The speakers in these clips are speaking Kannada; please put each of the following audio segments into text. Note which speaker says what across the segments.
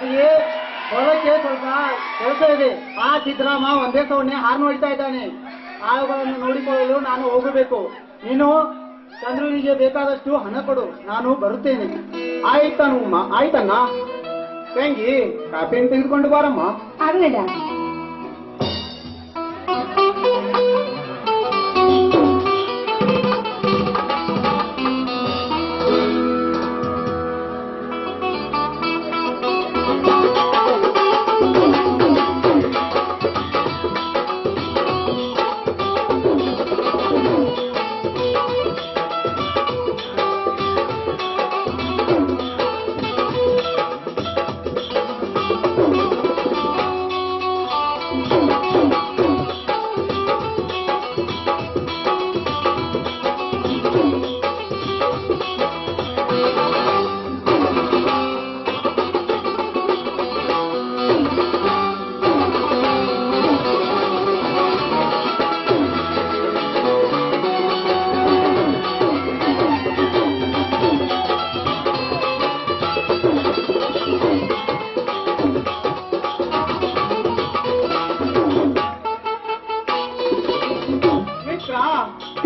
Speaker 1: ಕಾಪಿಗೆ ಹೊರಕ್ಕೆ ಸ್ವಲ್ಪ ಕೆಲಸ ಇದೆ. ಆ ಸಿದ್ದರಾಮ ಒಂದೇ ಸವನ್ನೇ ಹಾರ್ನ್ ಹೊಡಿತಾ ಇದ್ದಾನೆ. ಆಳುಗಳನ್ನು ನೋಡಿಕೊಳ್ಳಲು ನಾನು ಹೋಗಬೇಕು. ನೀನು ಚಂದ್ರನಿಗೆ ಬೇಕಾದಷ್ಟು ಹಣ ಕೊಡು, ನಾನು ಬರುತ್ತೇನೆ. ಆಯ್ತಣ್ಣ. ತಂಗಿ ಕಾಪಿಯನ್ನು ತೆಗೆದುಕೊಂಡು ಬಾರಮ್ಮ.
Speaker 2: ಆಗಲಿಲ್ಲ.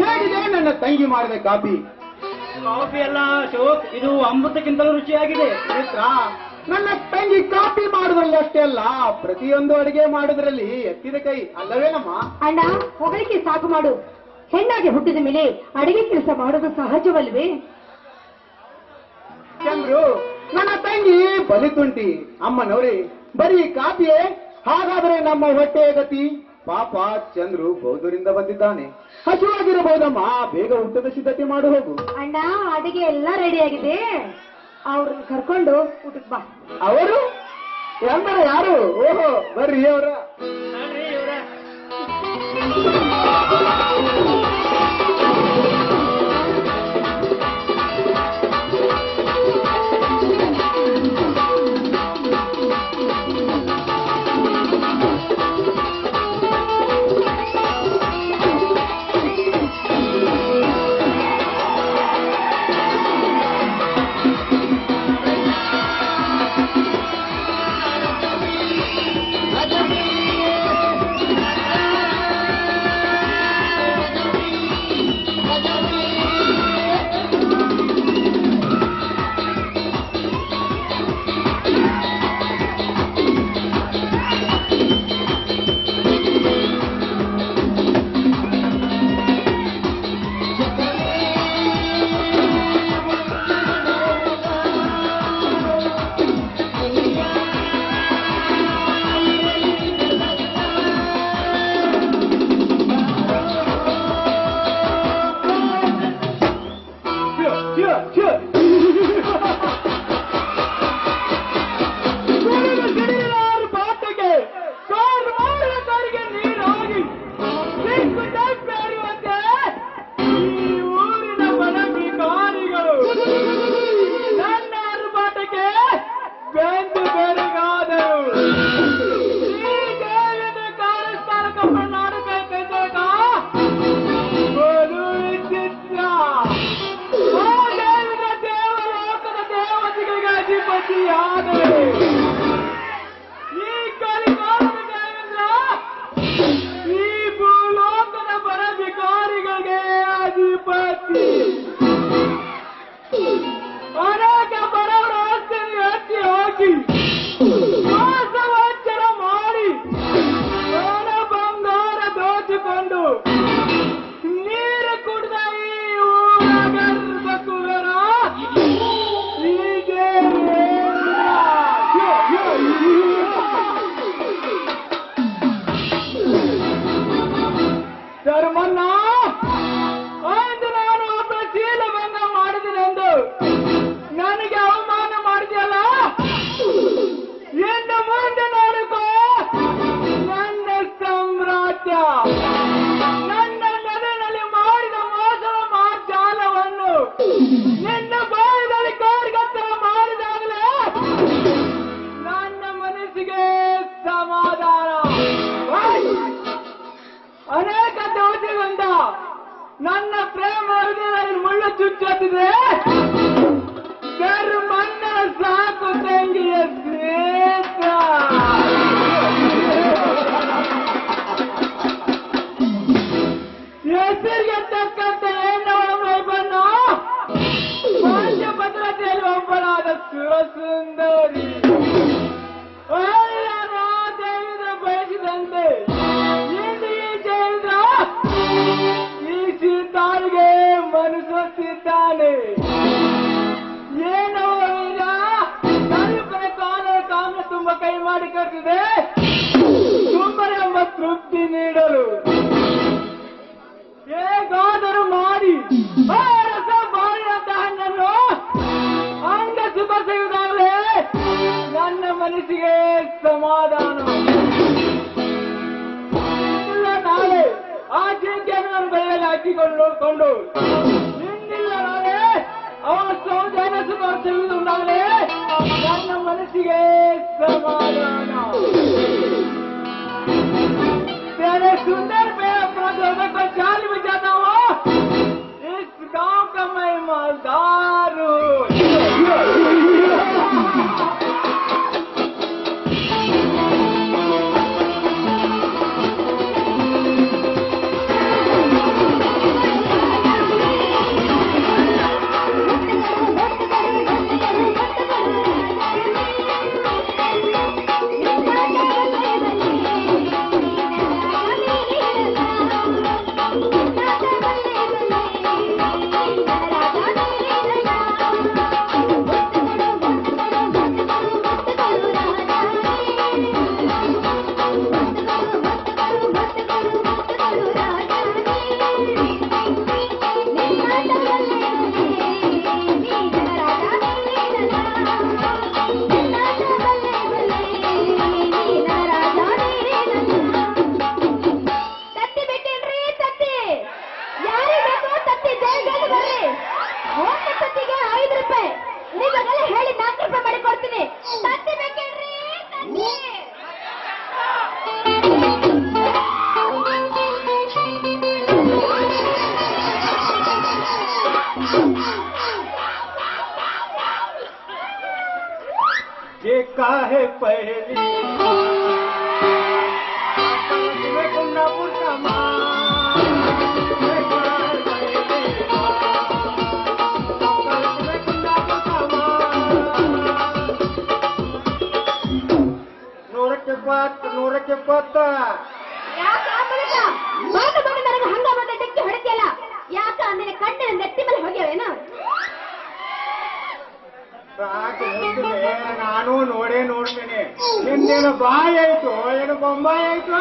Speaker 1: ಹೇಗಿದೆ ನನ್ನ ತಂಗಿ ಮಾಡಿದ ಕಾಫಿ ಅಲ್ಲ ಅಶೋಕ್, ಇದು ಅಮೃತಕ್ಕಿಂತಲೂ ರುಚಿಯಾಗಿದೆ. ಮಿತ್ರ, ನನ್ನ ತಂಗಿ ಕಾಫಿ ಮಾಡುವುದರಲ್ಲಿ ಅಷ್ಟೇ ಅಲ್ಲ, ಪ್ರತಿಯೊಂದು ಅಡಿಗೆ ಮಾಡುವುದರಲ್ಲಿ ಎತ್ತಿದ ಕೈ ಅಲ್ಲವೇನಮ್ಮ?
Speaker 2: ಅಣ್ಣ, ಹೊಗಳಿಕೆ ಸಾಕು ಮಾಡು. ಹೆಣ್ಣಾಗಿ ಹುಟ್ಟಿದ ಮೇಲೆ ಅಡಿಗೆ ಕೆಲಸ ಮಾಡೋದು ಸಹಜವಲ್ವೇ?
Speaker 1: ಚಂದ್ರು, ನನ್ನ ತಂಗಿ ಬಲಿತುಂಟಿ. ಅಮ್ಮನವ್ರಿ, ಬರೀ ಕಾಫಿಯೇ? ಹಾಗಾದರೆ ನಮ್ಮ ಹೊಟ್ಟೆಯ ಗತಿ? ಪಾಪ ಚಂದ್ರು ಬೌದ್ಧರಿಂದ ಬಂದಿದ್ದಾನೆ, ಹಸುವಾಗಿರಬಹುದಮ್ಮ. ಬೇಗ ಊಟದ ಸಿದ್ಧತೆ ಮಾಡು ಹೋಗು.
Speaker 2: ಅಣ್ಣ, ಅಡಿಗೆ ಎಲ್ಲ ರೆಡಿ ಆಗಿದೆ, ಅವ್ರನ್ನ ಕರ್ಕೊಂಡು ಊಟಕ್ಕೆ ಬಾ.
Speaker 1: ಅವರು ಎಂದರೆ ಯಾರು? ಓಹೋ, ಬರ್ರಿ ಅವರ.
Speaker 2: ನನ್ನ ಪ್ರೇಮ ಮುಳ್ಳು ಚುಚ್ಚುತ್ತಿದೆ. ಮನ್ನ ಸಾಕು ತಂಗಿಯ ಸ್ನೇಹ
Speaker 1: ಕೈ ಮಾಡಿ ಕಟ್ಟಿದೆ ಸುಮ್ಮನೆ ಎಂಬ ತೃಪ್ತಿ ನೀಡಲು ಹೇಗಾದರೂ ಮಾಡಿ ಆ ರಸ ಬಾರಿನಂತ ಹಣ್ಣನ್ನು ಅಂಗ ಶುಭ ಸಿಗುದಾಗಲೇ ನನ್ನ ಮನಸ್ಸಿಗೆ ಸಮಾಧಾನ. ಇಲ್ಲ ನಾಳೆ ಆ ಜಿಂಕೆಯನ್ನು ನನ್ನ ಬೈಯಲ್ಲಿ ಹಾಕಿಕೊಂಡು ಇನ್ನಿಲ್ಲ ನಾಳೆ ಅವನ ಸೌಜನ್ಯ ಸುಖ ಸಿಗುವುದುಂದಾಗಲೇ ನನ್ನ ಮನಸ್ಸಿಗೆ ಸಮಾಧಾನ. तेरे सुंदर पे अपना दोनों को जाल में जाता हुआ इस गांव का मैं मालदार हूँ. देखा है पहली कुंडापुर का ನೂರಕ್ಕೆ ಪತ್ತ
Speaker 2: ನನಗೆ ಹಂಗ ಮತ್ತೆ ಡೆಕ್ಕಿ ಹೊಡಿತಿಯಲ್ಲ ಯಾಕ ನಿನ್ನ ಕಣ್ಣಿನ ನೆತ್ತಿ ಮೇಲೆ ಹೋಗ್ಯಾವೇನ?
Speaker 1: ನಾನು ನೋಡ್ತೀನಿ ನಿನ್ನೇನು ಬಾಯಿ ಆಯ್ತು ಏನು ಬೊಂಬಾಯಿ ಆಯ್ತು?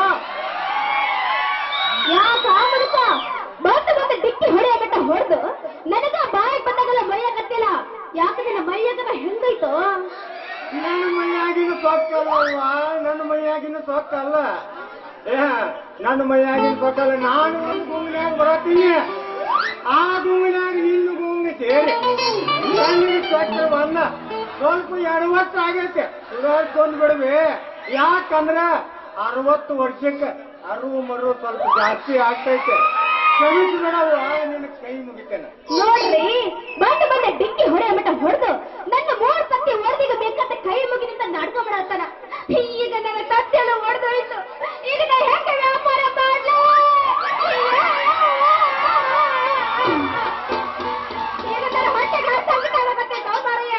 Speaker 2: ಯಾಕ ಮತ್ತೆ ಡಿಕ್ಕಿ ಹೊಡೆಯಕಟ್ಟ ಹೊಡೆದು ನನಗ ಬಾಯಿ ಬಂದಾಗಲ್ಲ ಮೈಯಾಗತ್ತಿಲ್ಲ. ಯಾಕೆ ನಿನ್ನ ಮೈಯಾಗನ ಹೆಂಗೈತು?
Speaker 1: ನನ್ನ ಮೈಯಾಗಿನ ಸೊಕ್ಕಲ್ವ? ನನ್ನ ಮೈಯಾಗಿನ ಸೊಕ್ಕಲ್ಲ, ನನ್ನ ಮೈಯಾಗಿನ ಸೊಕ್ಕಲ್ಲ. ನಾನು ಒಂದು ಗುಂಗಿನಾಗ ಬರತ್ತೀನಿ, ಆ ಗುಂಗಿನಾಗ ಇನ್ನು ಗುಂಗಿ ಸೇರಿ ನನಗೆ ಸೊಕ್ಕ ಬಂದ ಸ್ವಲ್ಪ ಎಡವತ್ತಾಗೈತೆ ಸುಧಾರಿಸ್ಕೊಂಡ್ ಬಿಡ್ವಿ. ಯಾಕಂದ್ರ 60 ವರ್ಷಕ್ಕೆ ಅರಿವು ಮರು ಸ್ವಲ್ಪ ಜಾಸ್ತಿ ಆಗ್ತೈತೆ. ಕ್ಷಮಿಸಿ ಬಿಡವ್ವ, ನಿನ್ನ ಕೈ ಮುಗಿತೇನೆ.
Speaker 2: ನೋಡ್ರಿ ಬಂದ ಡಿಕ್ಕಿ ಹೊಡೆಯ ಮಟ್ಟ ಹೊಡೆದು ನನ್ನ 3 ಪತ್ತಿ ಹೊಡೆದಿಗ ಬೇಕಂತ ಕೈ ಮುಗಿನಿಂದ ನಾಟಕ ಮಾಡತ್ತಾನ. ಈಗ ನನ್ನ ತತ್ತೆಲ್ಲ ಹೊಡೆದೋಯ್ತು. ಈಗ ನಾ ಹೆಂಗ ವ್ಯಾಪಾರ ಮಾಡ್ಲಿ? ಈಗ ನನ್ನ ಹೊಟ್ಟೆಗೆ ಹತ್ತಾಗತ್ತೆ ಮಾರಯ್ಯ.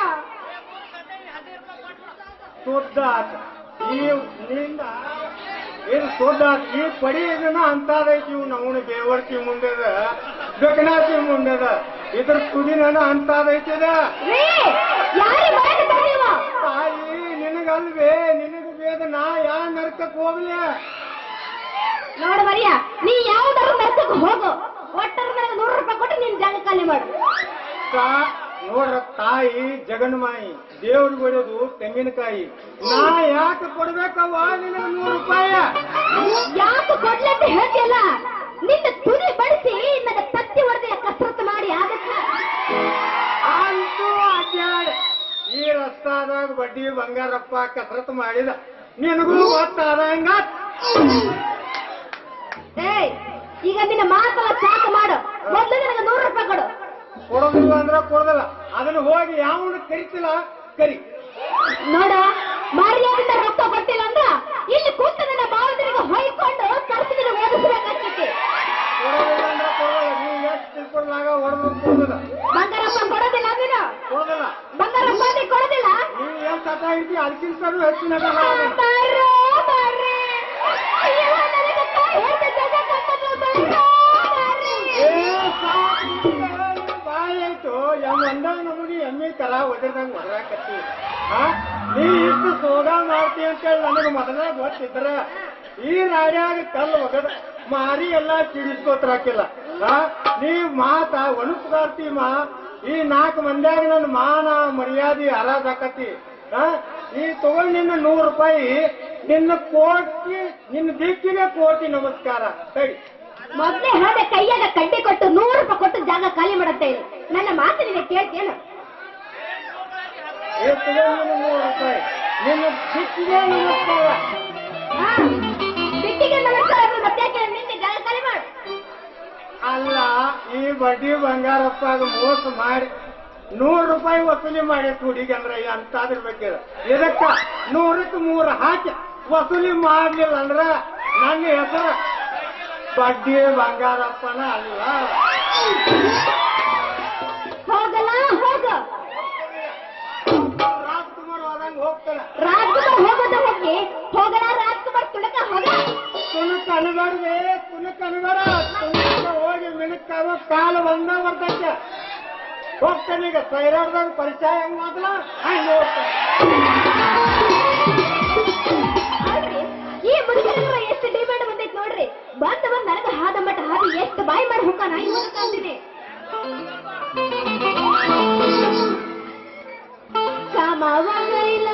Speaker 1: ಶುದ್ಧ ನಿಂದ ಏನು ಶುದ್ಧ ಈ ಪಡಿ ಇದನ್ನ ಅಂತದೈತಿ. ನಾವು ಬೇವರ್ತಿ ಮುಂದದ ಬೆಕನಾತಿ ಮುಂದದ ಇದ್ರ ತುದಿನ ಅಂತದೈತಿದ. ತಾಯಿ ನಿನಗಲ್ವೇ, ನಿನಗೆ ಬೇದ ನಾ ಯಾ ನರಕಕ್ಕೆ ಹೋಗ್ಲಿ?
Speaker 2: ನೋಡ ಮರಿಯ, ನೀ ಯಾವ್ದಾರು ನರಕಕ್ಕೆ ಹೋಗು. ಒಟ್ಟರ ನನಗೆ 100 ರೂಪಾಯಿ ಕೊಟ್ಟು ನೀನ್ ಜಾಗ ಖಾಲಿ ಮಾಡು.
Speaker 1: ನೋಡ್ರ ತಾಯಿ ಜಗನ್ಮಾಯಿ, ದೇವ್ರಿಗೆ ಹೊಡೆಯೋದು ತೆಂಗಿನಕಾಯಿ. ನಾ ಯಾಕೆ ಕೊಡ್ಬೇಕವ್ವ ನಿನಗೆ 100 ರೂಪಾಯಿ?
Speaker 2: ಯಾಕೆ ಕೊಡ್ಲಂತ ಹೇಳ್ತಿಯಲ್ಲ? ನಿನ್ನ ತುದಿ ಬಡಿಸಿ ನನ್ನ ತತ್ತಿ ಹೊಡೆದ ಕಸರತ್ತು ಮಾಡಿ ಆಗತ್ತ.
Speaker 1: ಅಂತೂ ಅಡ್ಯಾಡ ಈ ರಸ್ತಾದಾಗ ಬಡ್ಡಿ ಬಂಗಾರಪ್ಪ ಕಸರತ್ತು ಮಾಡಿದ ನಿನಗೂ ಗೊತ್ತಾದಂಗ.
Speaker 2: ಈಗ ನಿನ್ನ ಮಾತಲ್ಲ ಚಾಕ ಮಾಡು. ಮೊದಲು ನನಗೆ 100 ರೂಪಾಯಿ ಕೊಡು.
Speaker 1: ಕೊಡೋದಿಲ್ಲ ಅಂದ್ರ ಕೊಡೋದಿಲ್ಲ. ಅದನ್ನ ಹೋಗಿ ಯಾವನು ಕರಿತಿಲ್ಲ ಕರಿ.
Speaker 2: ನೋಡ ಮರ್ಯಾದಿಂದ ರೊಕ್ಕ ಕೊಟ್ಟಿಲ್ಲ ಅಂದ್ರ ಇಲ್ಲಿ ಕೂತ ನನ್ನ ಬಾವದರಿಗೆ ಹೊಯ್ಕೊಂಡು ಕರ್ಸಿನ ಓದಿಸ್ಬೇಕಾಗ್ತೈತಿ.
Speaker 1: ಕೊಡೋದಿಲ್ಲ ಅಂದ್ರ ಕೊಡೋಲ್ಲ. ನೀವು ಎಷ್ಟು ತಿಳ್ಕೊಂಡಾಗ ಹೊಡೆದು ಕೊಡೋದಿಲ್ಲ.
Speaker 2: ಬಂಗಾರಪ್ಪ ಕೊಡೋದಿಲ್ಲ ನೀನು?
Speaker 1: ಕೊಡೋದಿಲ್ಲ.
Speaker 2: ಬಂಗಾರಪ್ಪ ಕೊಡೋದಿಲ್ಲ.
Speaker 1: ನೀವು ಏನ್ ತಟ ಇರ್ತಿ ಅದಕ್ಕಿಂತ ಹೆಚ್ಚಿನ ಬಾಯಿ ಆಯ್ತು. ಒಂದ ನಮಗೆ ಎಮ್ಮೆ ತರ ಒದರ್ದಂಗ ಹೊಡ್ರಾಕತ್ತಿ. ನೀ ಇಷ್ಟು ಸೋದ ಮಾಡಿ
Speaker 3: ಮಾಡ್ತಿ ಅಂತೇಳಿ ನನಗೆ ಮೊದಲ ಗೊತ್ತಿದ್ರ ಈ ರಾಡ್ಯಾಗ ಕಲ್ಲು ಒಗದ ಮಾರಿ ಎಲ್ಲಾ ಕಿಡಿಸ್ಕೋತ್ರಾಕಿಲ್ಲ ನೀ ಮಾತ ಒಣುಪ್ಗಾರ್ತಿ ಈ 4 ಮಂದ್ಯಾಗ ನನ್ನ ಮಾನ ಮರ್ಯಾದೆ ಹರಾಜಾಕತಿ ಈ ತಗೊಂಡ್ ನಿನ್ನ 100 ರೂಪಾಯಿ ನಿನ್ನ ದಿಕ್ಕಿಗೆ ಕೋಟಿ ನಮಸ್ಕಾರ ಸರಿ.
Speaker 2: ಮೊದ್ಲೇ ಹೋದೆ ಕೈಯಾಗ ಕಡ್ಡಿ ಕೊಟ್ಟು 100 ರೂಪಾಯಿ ಕೊಟ್ಟು ಜಾಗ ಖಾಲಿ ಮಾಡುತ್ತೆ ಇಲ್ಲಿ. ನನ್ನ ಮಾತು ನಿನ್ನ ಕೇಳ್ತೇನು?
Speaker 3: ತಗೊಂಡ್ ನಿನ್ನ 100 ರೂಪಾಯಿ ನಿನ್ನ ದಿಕ್ಕಿಗೆ ನಮಸ್ಕಾರ.
Speaker 2: ದಿಕ್ಕಿಗೆ ನಮಸ್ಕಾರ ಮತ್ತೆ ನಿನ್ನೆ ಜಾಗ ಖಾಲಿ ಮಾಡು.
Speaker 3: ಅಲ್ಲ ಈ ಬಡ್ಡಿ ಬಂಗಾರಪ್ಪಾಗ ಮೋಸ ಮಾಡಿ 100 ರೂಪಾಯಿ ವಸೂಲಿ ಮಾಡಿ ಹುಡುಗಿ ಅಂದ್ರೆ ಅಂತಾದ್ರ ಬೇಕಿದ ಇದಕ್ಕ 100ಕ್ಕೆ 3 ಹಾಕಿ ವಸೂಲಿ ಮಾಡ್ಲಿಲ್ಲ ಅಂದ್ರ ನನ್ನ ಹೆಸರು ಬಡ್ಡಿ ಬಂಗಾರಪ್ಪನ ಅಲ್ಲ.
Speaker 2: ಹೋಗಲ್ಲ ಹೋಗ
Speaker 3: ರಾಜ್ಕುಮಾರ್ ಹೋದಂಗ ಹೋಗ್ತಾನೆ.
Speaker 2: ರಾಜ್ಕುಮಾರ್ ಹೋಗೋದ ಹೋಗಿ ಹೋಗಲ್ಲ ರಾಜ್ಕುಮಾರ್ ತುಣಕ ಹೋಗ.
Speaker 3: ತುಣಕ ಅನಬೇಡ್ದೆ ತುಣಕ ಅನಬೇಡ. ತುಣಕ ಹೋಗಿ ಮಿಣಕ್ಕಾವ ಕಾಲ ಒಂದ ಬರ್ತೈತೆ. ಹೋಗ್ತಾನೆ ಈಗ ಸೈರಾಡ್ದಾಗ ಪರಿಚಯ ಹೆಂಗ್ ಮಾತಲ್ಲ ಹಂಗ ಹೋಗ್ತಾನೆ.
Speaker 2: ಈ ಮುದುಕರ ಎಷ್ಟು ಡಿಮ್ಯಾಂಡ್ ಬಂದೈತೆ ನೋಡ್ರಿ. ಬಂದ ನನಗ ಹಾದ ಮಟ್ಟ ಹಾದಿ ಎಷ್ಟು ಬಾಯಿ ಮಾಡಿ ಹೋಗಾನ ಇವಾಗ ಕಾಣ್ತೀನಿ. ಕಾಮವೈಲ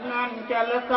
Speaker 3: ನನ್ ಕೆಲಸ